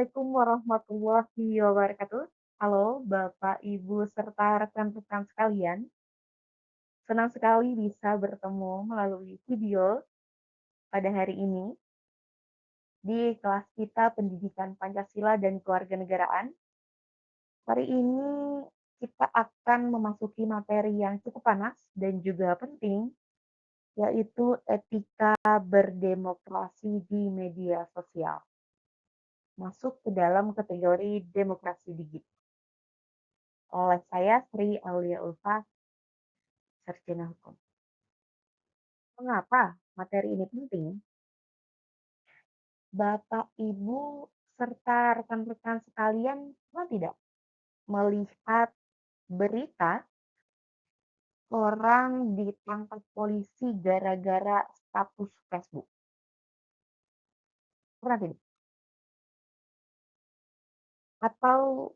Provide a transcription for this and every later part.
Assalamualaikum warahmatullahi wabarakatuh. Halo Bapak, Ibu, serta rekan-rekan sekalian. Senang sekali bisa bertemu melalui video pada hari ini di kelas kita Pendidikan Pancasila dan Kewarganegaraan. Hari ini kita akan memasuki materi yang cukup panas dan juga penting, yaitu etika berdemokrasi di media sosial. Masuk ke dalam kategori demokrasi digital. Oleh saya, Sri Aulia Ulfa, Sarjana Hukum. Mengapa materi ini penting? Bapak, Ibu, serta rekan-rekan sekalian pernah tidak melihat berita orang ditangkap polisi gara-gara status Facebook? Pernah tidak? Atau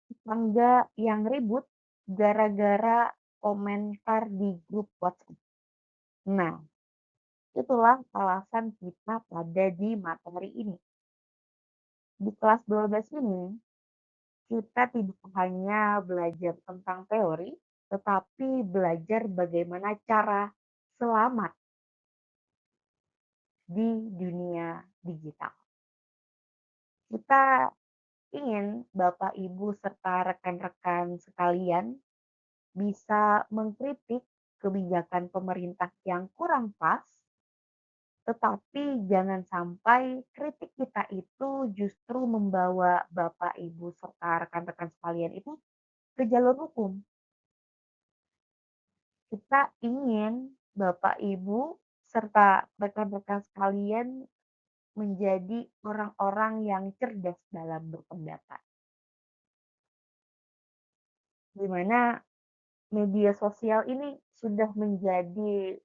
tetangga yang ribut gara-gara komentar di grup WhatsApp? Nah, itulah alasan kita pada di materi ini. Di kelas 12 ini, kita tidak hanya belajar tentang teori, tetapi belajar bagaimana cara selamat di dunia digital. Kita ingin Bapak, Ibu, serta rekan-rekan sekalian bisa mengkritik kebijakan pemerintah yang kurang pas, tetapi jangan sampai kritik kita itu justru membawa Bapak, Ibu, serta rekan-rekan sekalian itu ke jalur hukum. Kita ingin Bapak, Ibu, serta rekan-rekan sekalian menjadi orang-orang yang cerdas dalam berpendapat. Di mana media sosial ini sudah menjadi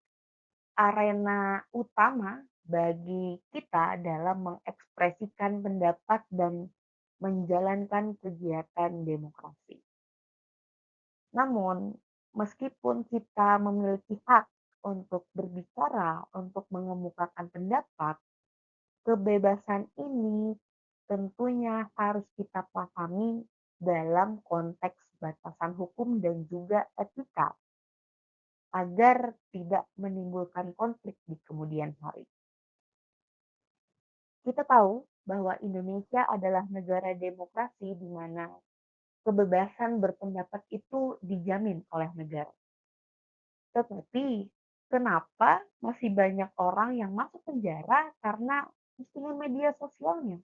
arena utama bagi kita dalam mengekspresikan pendapat dan menjalankan kegiatan demokrasi. Namun, meskipun kita memiliki hak untuk berbicara, untuk mengemukakan pendapat, kebebasan ini tentunya harus kita pahami dalam konteks batasan hukum dan juga etika agar tidak menimbulkan konflik di kemudian hari. Kita tahu bahwa Indonesia adalah negara demokrasi di mana kebebasan berpendapat itu dijamin oleh negara. Tetapi kenapa masih banyak orang yang masuk penjara karena istilah media sosialnya?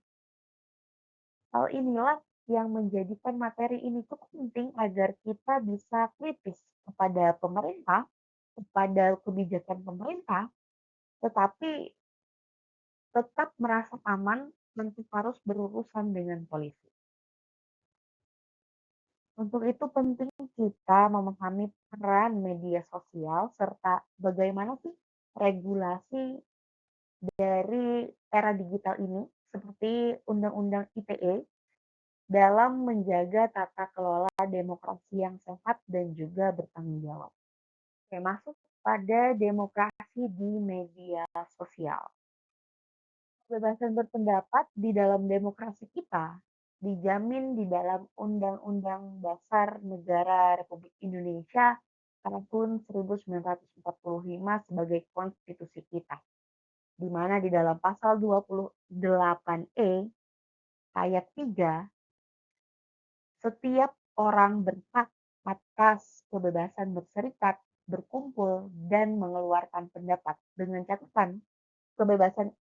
Hal inilah yang menjadikan materi ini cukup penting agar kita bisa kritis kepada pemerintah, kepada kebijakan pemerintah, tetapi tetap merasa aman untuk harus berurusan dengan polisi. Untuk itu penting kita memahami peran media sosial serta bagaimana sih regulasi dari era digital ini seperti Undang-Undang ITE dalam menjaga tata kelola demokrasi yang sehat dan juga bertanggung jawab. Oke, masuk pada demokrasi di media sosial. Kebebasan berpendapat di dalam demokrasi kita dijamin di dalam Undang-Undang Dasar Negara Republik Indonesia tahun 1945 sebagai konstitusi kita, di mana di dalam pasal 28E ayat 3, setiap orang berhak atas kebebasan berserikat, berkumpul, dan mengeluarkan pendapat. Dengan catatan, kebebasan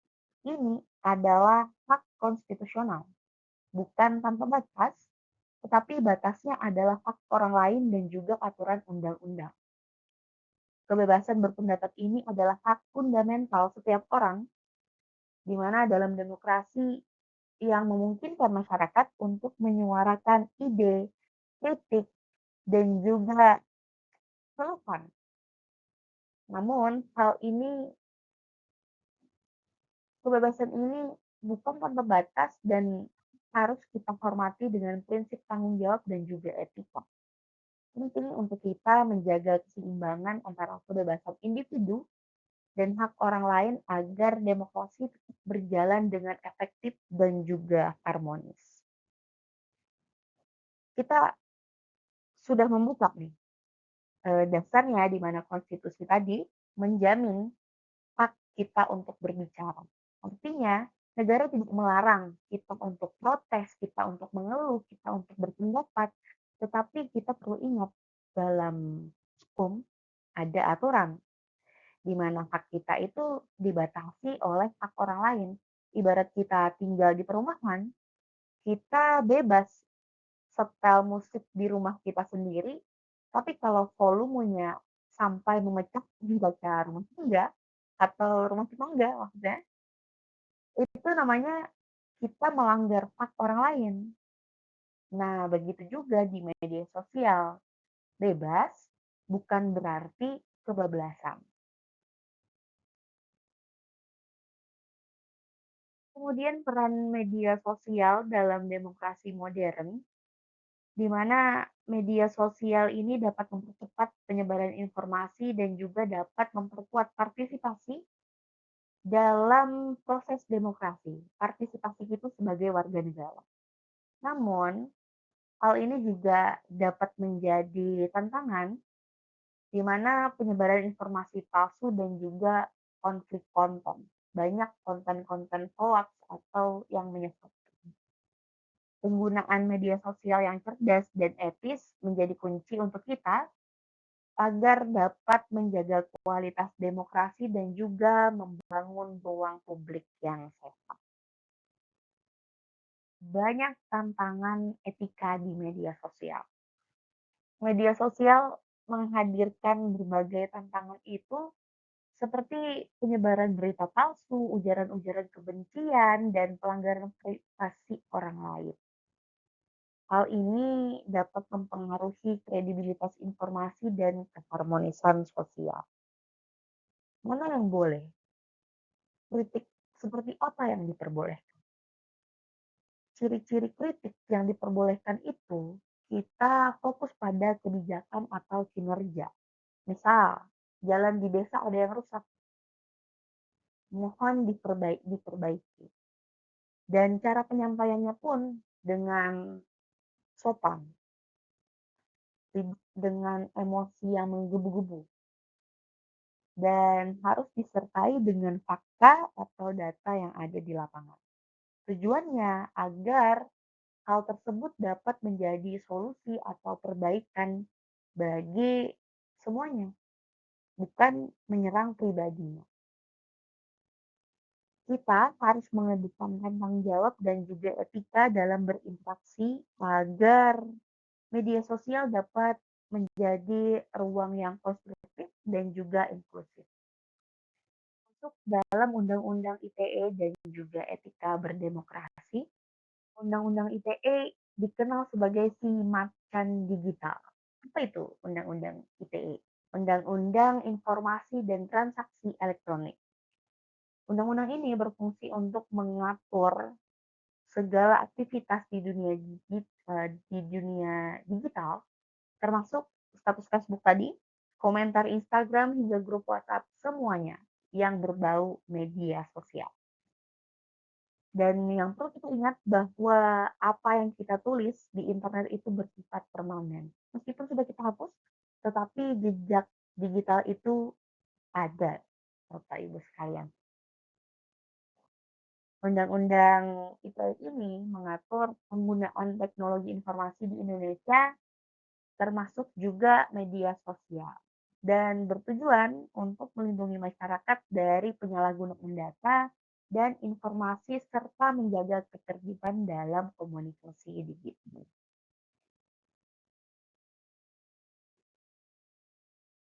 ini adalah hak konstitusional, bukan tanpa batas, tetapi batasnya adalah hak orang lain dan juga aturan undang-undang. Kebebasan berpendapat ini adalah hak fundamental setiap orang, di mana dalam demokrasi yang memungkinkan masyarakat untuk menyuarakan ide, kritik, dan juga keluhan. Namun, kebebasan ini bukan tanpa batas dan harus kita hormati dengan prinsip tanggung jawab dan juga etika. Penting untuk kita menjaga keseimbangan antara kebebasan individu dan hak orang lain agar demokrasi tetap berjalan dengan efektif dan juga harmonis. Kita sudah membuka nih dasarnya di mana konstitusi tadi menjamin hak kita untuk berbicara. Artinya, negara tidak melarang kita untuk protes, kita untuk mengeluh, kita untuk berpendapat, tetapi kita perlu ingat dalam hukum ada aturan di mana hak kita itu dibatasi oleh hak orang lain. Ibarat kita tinggal di perumahan, kita bebas setel musik di rumah kita sendiri, tapi kalau volumenya sampai memecah membaca rumah tangga atau rumah tetangga maksudnya, itu namanya kita melanggar hak orang lain. Nah, begitu juga di media sosial. Bebas bukan berarti kebablasan. Kemudian peran media sosial dalam demokrasi modern, di mana media sosial ini dapat mempercepat penyebaran informasi dan juga dapat memperkuat partisipasi dalam proses demokrasi, partisipasi itu sebagai warga negara. Namun, hal ini juga dapat menjadi tantangan di mana penyebaran informasi palsu dan juga konflik konten. Banyak konten-konten hoax atau yang menyesatkan. Penggunaan media sosial yang cerdas dan etis menjadi kunci untuk kita agar dapat menjaga kualitas demokrasi dan juga membangun ruang publik yang sehat. Banyak tantangan etika di media sosial. Media sosial menghadirkan berbagai tantangan itu seperti penyebaran berita palsu, ujaran-ujaran kebencian, dan pelanggaran privasi orang lain. Hal ini dapat mempengaruhi kredibilitas informasi dan keharmonisan sosial. Mana yang boleh? Kritik seperti apa yang diperbolehkan? Ciri-ciri kritik yang diperbolehkan itu kita fokus pada kebijakan atau kinerja. Misal, jalan di desa ada yang rusak, mohon diperbaiki. Dan cara penyampaiannya pun dengan sopan, dengan emosi yang menggebu-gebu, dan harus disertai dengan fakta atau data yang ada di lapangan. Tujuannya agar hal tersebut dapat menjadi solusi atau perbaikan bagi semuanya, bukan menyerang pribadinya. Kita harus mengedepankan tanggung jawab dan juga etika dalam berinteraksi agar media sosial dapat menjadi ruang yang konstruktif dan juga inklusif. Masuk dalam Undang-Undang ITE dan juga etika berdemokrasi, Undang-Undang ITE dikenal sebagai si macan digital. Apa itu Undang-Undang ITE? Undang-Undang Informasi dan Transaksi Elektronik. Undang-undang ini berfungsi untuk mengatur segala aktivitas di dunia digital, termasuk status Facebook tadi, komentar Instagram hingga grup WhatsApp, semuanya yang berbau media sosial. Dan yang perlu kita ingat bahwa apa yang kita tulis di internet itu bersifat permanen. Meskipun sudah kita hapus, tetapi jejak digital itu ada, Bapak Ibu sekalian. Undang-undang ITE ini mengatur penggunaan teknologi informasi di Indonesia, termasuk juga media sosial, dan bertujuan untuk melindungi masyarakat dari penyalahgunaan data dan informasi serta menjaga ketertiban dalam komunikasi digital.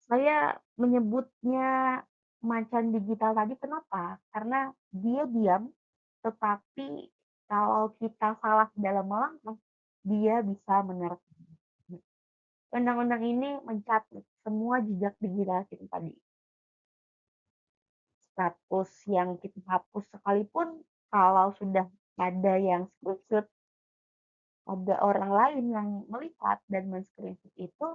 Saya menyebutnya macan digital tadi kenapa? Karena dia diam, tetapi kalau kita salah dalam melangkah, dia bisa menerkam. Undang-undang ini mencatat semua jejak digital kita tadi. Status yang kita hapus sekalipun, kalau sudah ada yang screenshot, ada orang lain yang melihat dan men-screenshot itu,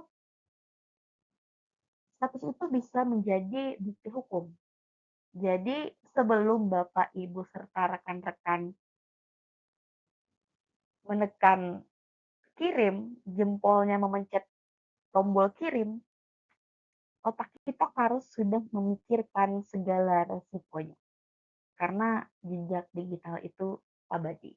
status itu bisa menjadi bukti hukum. Jadi sebelum Bapak, Ibu, serta rekan-rekan menekan kirim, jempolnya memencet tombol kirim, otak kita harus sudah memikirkan segala resikonya. Karena jejak digital itu abadi.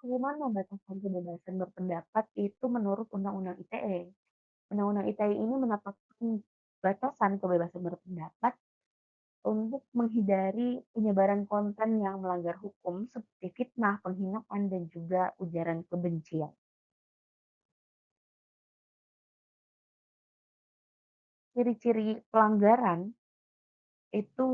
Bagaimana batasan kebebasan berpendapat itu menurut Undang-Undang ITE? Undang-Undang ITE ini menetapkan batasan kebebasan berpendapat untuk menghindari penyebaran konten yang melanggar hukum seperti fitnah, penghinaan, dan juga ujaran kebencian. Ciri-ciri pelanggaran itu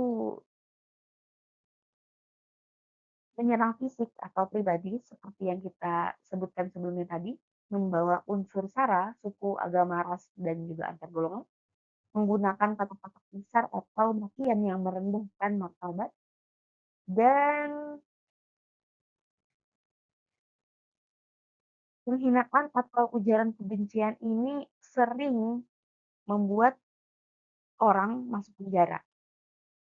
menyerang fisik atau pribadi seperti yang kita sebutkan sebelumnya tadi, membawa unsur sara, suku, agama, ras, dan juga antar golongan, menggunakan kata-kata kasar atau makian yang merendahkan martabat, dan penghinaan atau ujaran kebencian ini sering membuat orang masuk penjara.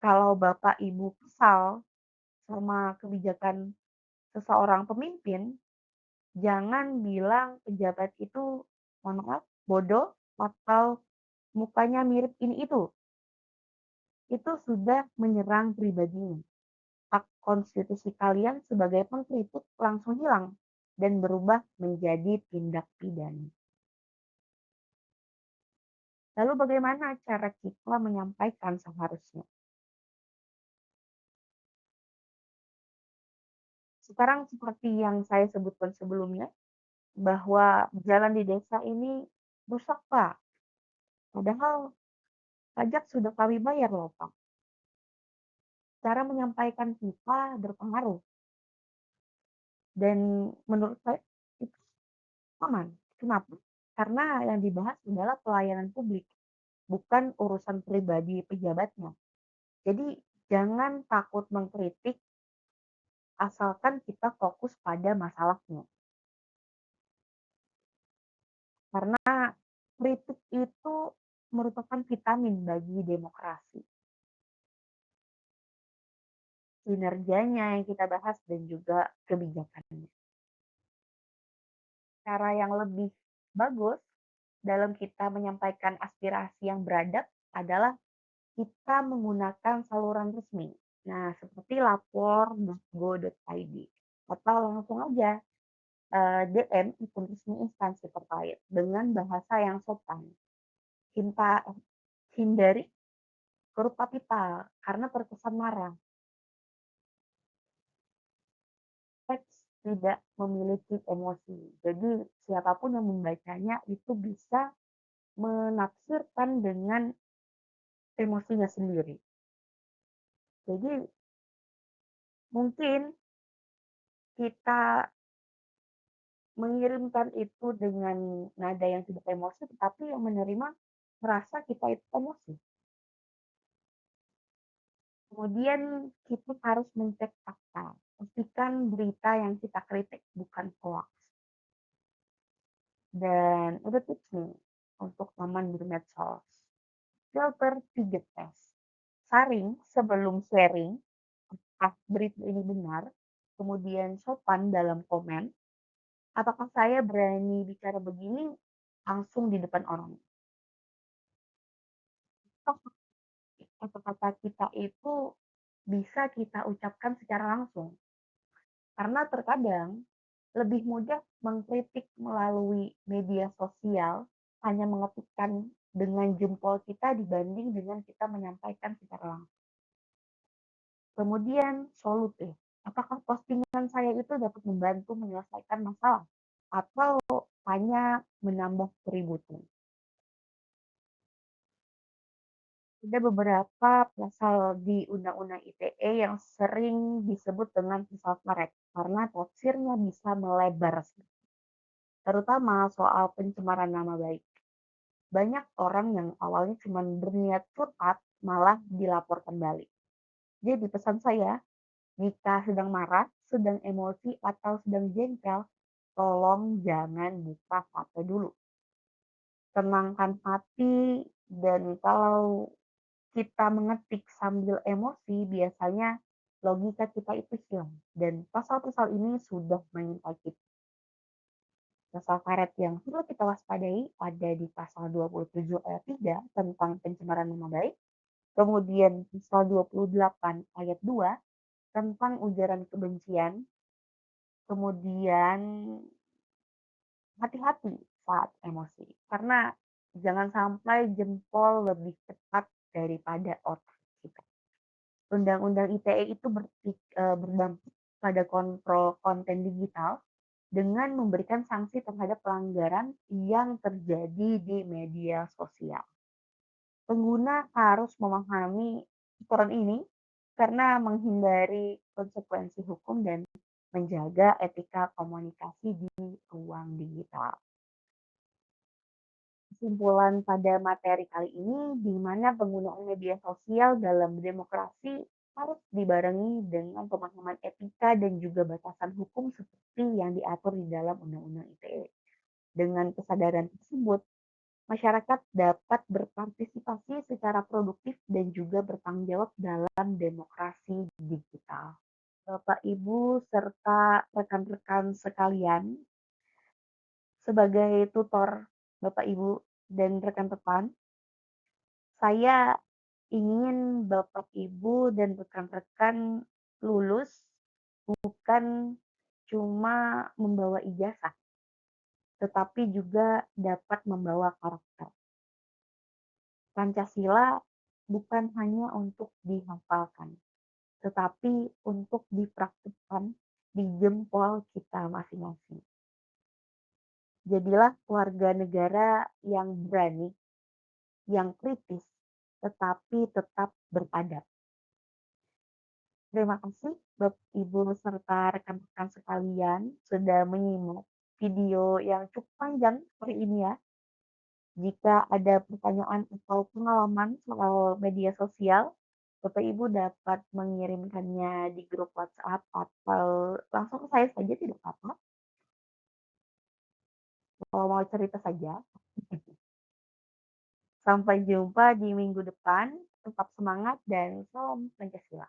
Kalau Bapak Ibu kesal sama kebijakan seseorang pemimpin, jangan bilang pejabat itu, mohon maaf, bodoh atau mukanya mirip ini itu. Itu sudah menyerang pribadinya. Hak konstitusi kalian sebagai pengkritik langsung hilang dan berubah menjadi tindak pidana. Lalu bagaimana cara kita menyampaikan seharusnya? Sekarang seperti yang saya sebutkan sebelumnya, bahwa jalan di desa ini rusak, Pak. Padahal pajak sudah kami bayar loh, Pak. Cara menyampaikan kita berpengaruh dan menurut saya itu aman. Kenapa? Karena yang dibahas adalah pelayanan publik, bukan urusan pribadi pejabatnya. Jadi jangan takut mengkritik asalkan kita fokus pada masalahnya. Karena kritik itu merupakan vitamin bagi demokrasi. Kinerjanya yang kita bahas dan juga kebijakannya. Cara yang lebih bagus dalam kita menyampaikan aspirasi yang beradab adalah kita menggunakan saluran resmi. Nah, seperti lapor.go.id atau langsung aja DM akun resmi instansi terkait dengan bahasa yang sopan. Hindari huruf kapital karena terkesan marah. Teks tidak memiliki emosi. Jadi siapapun yang membacanya itu bisa menafsirkan dengan emosinya sendiri. Jadi mungkin kita mengirimkan itu dengan nada yang tidak emosi, tetapi yang menerima merasa kita itu emosi. Kemudian kita harus mencek fakta. Pastikan berita yang kita kritik bukan hoax. Dan ada tips nih untuk teman bermedsos. Filter 3 tes. Saring sebelum sharing, apakah berita ini benar, kemudian sopan dalam komen, apakah saya berani bicara begini langsung di depan orang. Kata-kata kita itu bisa kita ucapkan secara langsung. Karena terkadang lebih mudah mengkritik melalui media sosial, hanya mengetikkan dengan jempol kita dibanding dengan kita menyampaikan secara langsung. Kemudian solutif. Apakah postingan saya itu dapat membantu menyelesaikan masalah atau hanya menambah keributan? Ada beberapa pasal di Undang-Undang ITE yang sering disebut dengan pasal karet karena tafsirnya bisa melebar, terutama soal pencemaran nama baik. Banyak orang yang awalnya cuma berniat curhat malah dilaporkan balik. Jadi pesan saya, jika sedang marah, sedang emosi, atau sedang jengkel, tolong jangan buka HP dulu. Tenangkan hati, dan kalau kita mengetik sambil emosi, biasanya logika kita itu hilang dan pasal-pasal ini sudah mengintai kita. Pasal karet yang perlu kita waspadai ada di pasal 27 ayat 3 tentang pencemaran nama baik, kemudian pasal 28 ayat 2 tentang ujaran kebencian, kemudian hati-hati saat emosi, karena jangan sampai jempol lebih cepat daripada otak kita. Undang-undang ITE itu berdampak pada kontrol konten digital dengan memberikan sanksi terhadap pelanggaran yang terjadi di media sosial. Pengguna harus memahami aturan ini karena menghindari konsekuensi hukum dan menjaga etika komunikasi di ruang digital. Kesimpulan pada materi kali ini, di mana penggunaan media sosial dalam demokrasi harus dibarengi dengan pemahaman etika dan juga batasan hukum seperti yang diatur di dalam Undang-Undang ITE. Dengan kesadaran tersebut, masyarakat dapat berpartisipasi secara produktif dan juga bertanggung jawab dalam demokrasi digital. Bapak, Ibu, serta rekan-rekan sekalian, sebagai tutor Bapak, Ibu, dan rekan-rekan, saya ingin Bapak, Ibu, dan rekan-rekan lulus bukan cuma membawa ijazah, tetapi juga dapat membawa karakter. Pancasila bukan hanya untuk dihafalkan, tetapi untuk dipraktikkan di jempol kita masing-masing. Jadilah warga negara yang berani, yang kritis, tetapi tetap beradab. Terima kasih Bapak, Ibu, serta rekan-rekan sekalian sudah menyimak video yang cukup panjang seperti ini ya. Jika ada pertanyaan atau pengalaman soal media sosial, Bapak Ibu dapat mengirimkannya di grup WhatsApp atau langsung ke saya saja tidak apa-apa. Kalau mau cerita saja. Sampai jumpa di minggu depan. Tetap semangat dan salam Pancasila.